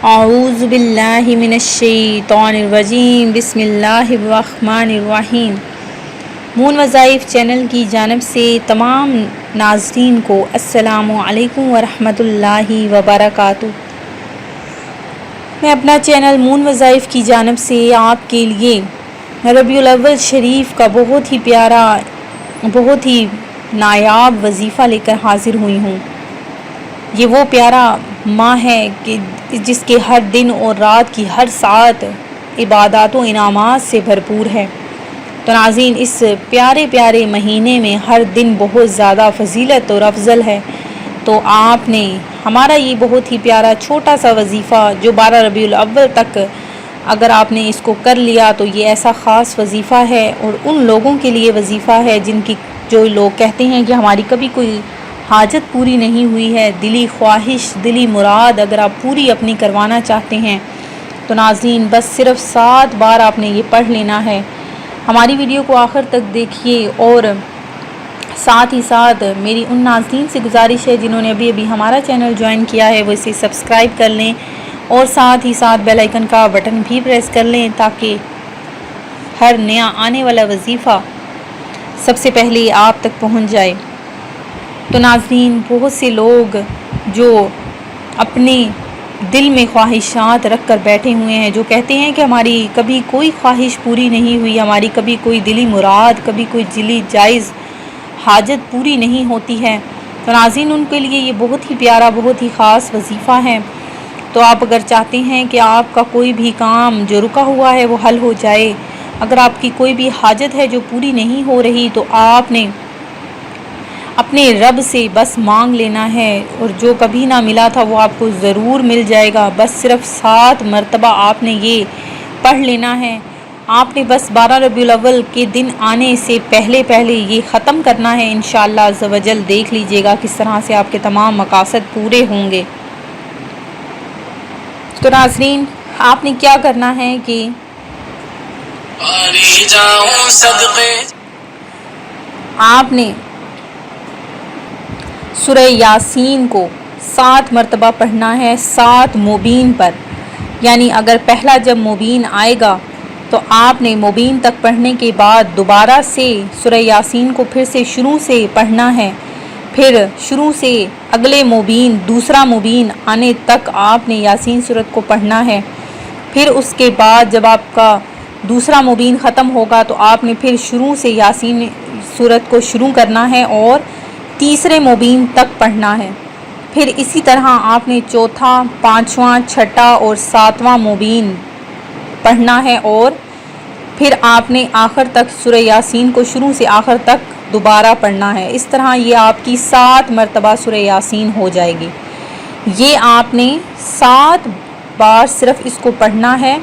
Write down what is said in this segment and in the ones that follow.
اعوذ باللہ من الشیطان الرجیم بسم اللہ الرحمن الرحیم۔ مون وظائف چینل کی جانب سے تمام ناظرین کو السلام علیکم ورحمۃ اللہ وبرکاتہ۔ میں اپنا چینل مون وظائف کی جانب سے آپ کے لیے ربیع الاول شریف کا بہت ہی پیارا، بہت ہی نایاب وظیفہ لے کر حاضر ہوئی ہوں۔ یہ وہ پیارا ماہ ہے کہ جس کے ہر دن اور رات کی ہر ساعت عبادات و انعامات سے بھرپور ہے۔ تو ناظرین، اس پیارے پیارے مہینے میں ہر دن بہت زیادہ فضیلت اور افضل ہے۔ تو آپ نے ہمارا یہ بہت ہی پیارا چھوٹا سا وظیفہ جو 12 ربیع الاول تک اگر آپ نے اس کو کر لیا تو یہ ایسا خاص وظیفہ ہے، اور ان لوگوں کے لیے وظیفہ ہے جو لوگ کہتے ہیں کہ ہماری کبھی کوئی حاجت پوری نہیں ہوئی ہے، دلی خواہش، دلی مراد اگر آپ پوری اپنی کروانا چاہتے ہیں تو ناظرین بس صرف 7 بار آپ نے یہ پڑھ لینا ہے۔ ہماری ویڈیو کو آخر تک دیکھیے، اور ساتھ ہی ساتھ میری ان ناظرین سے گزارش ہے جنہوں نے ابھی ہمارا چینل جوائن کیا ہے وہ اسے سبسکرائب کر لیں، اور ساتھ ہی ساتھ بیل آئیکن کا بٹن بھی پریس کر لیں تاکہ ہر نیا آنے والا وظیفہ سب سے پہلے آپ تک پہنچ جائے۔ تو ناظرین، بہت سے لوگ جو اپنے دل میں خواہشات رکھ کر بیٹھے ہوئے ہیں، جو کہتے ہیں کہ ہماری کبھی کوئی خواہش پوری نہیں ہوئی، ہماری کبھی کوئی دلی مراد، کبھی کوئی دلی جائز حاجت پوری نہیں ہوتی ہے، تو ناظرین ان کے لیے یہ بہت ہی پیارا، بہت ہی خاص وظیفہ ہے۔ تو آپ اگر چاہتے ہیں کہ آپ کا کوئی بھی کام جو رکا ہوا ہے وہ حل ہو جائے، اگر آپ کی کوئی بھی حاجت ہے جو پوری نہیں ہو رہی، تو آپ نے اپنے رب سے بس مانگ لینا ہے، اور جو کبھی نہ ملا تھا وہ آپ کو ضرور مل جائے گا۔ بس صرف 7 مرتبہ آپ نے یہ پڑھ لینا ہے۔ آپ نے بس 12 ربیع الاول کے دن آنے سے پہلے یہ ختم کرنا ہے انشاءاللہ عز و جل۔ دیکھ لیجئے گا کس طرح سے آپ کے تمام مقاصد پورے ہوں گے۔ تو ناظرین، آپ نے کیا کرنا ہے کہ آپ نے سورہ یاسین کو 7 مرتبہ پڑھنا ہے 7 مبین پر، یعنی اگر پہلا جب مبین آئے گا تو آپ نے مبین تک پڑھنے کے بعد دوبارہ سے سورہ یاسین کو پھر سے شروع سے پڑھنا ہے، پھر شروع سے اگلے مبین، دوسرا مبین آنے تک آپ نے یاسین سورت کو پڑھنا ہے۔ پھر اس کے بعد جب آپ کا دوسرا مبین ختم ہوگا تو آپ نے پھر شروع سے یاسین سورت کو شروع کرنا ہے اور تیسرے مبین تک پڑھنا ہے۔ پھر اسی طرح آپ نے چوتھا، پانچواں، چھٹا اور 7واں مبین پڑھنا ہے، اور پھر آپ نے آخر تک سورہ یاسین کو شروع سے آخر تک دوبارہ پڑھنا ہے۔ اس طرح یہ آپ کی 7 مرتبہ سورہ یاسین ہو جائے گی۔ یہ آپ نے 7 بار صرف اس کو پڑھنا ہے۔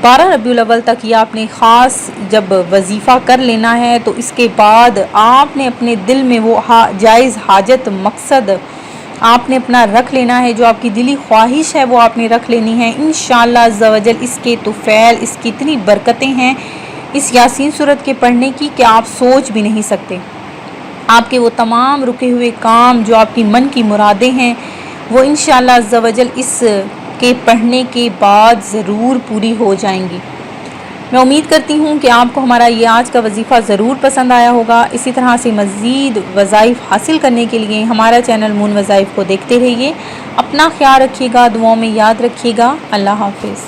12 ربیع الاول تک یہ آپ نے خاص جب وظیفہ کر لینا ہے تو اس کے بعد آپ نے اپنے دل میں وہ جائز حاجت، مقصد آپ نے اپنا رکھ لینا ہے، جو آپ کی دلی خواہش ہے وہ آپ نے رکھ لینی ہے انشاءاللہ عز و جل۔ اس کے طفیل، اس کی اتنی برکتیں ہیں اس یاسین سورت کے پڑھنے کی کہ آپ سوچ بھی نہیں سکتے۔ آپ کے وہ تمام رکے ہوئے کام جو آپ کی من کی مرادیں ہیں وہ انشاءاللہ عز و جل اس کے پڑھنے کے بعد ضرور پوری ہو جائیں گی۔ میں امید کرتی ہوں کہ آپ کو ہمارا یہ آج کا وظیفہ ضرور پسند آیا ہوگا۔ اسی طرح سے مزید وظائف حاصل کرنے کے لیے ہمارا چینل مون وظائف کو دیکھتے رہیے۔ اپنا خیال رکھیے گا، دعاؤں میں یاد رکھیے گا۔ اللہ حافظ۔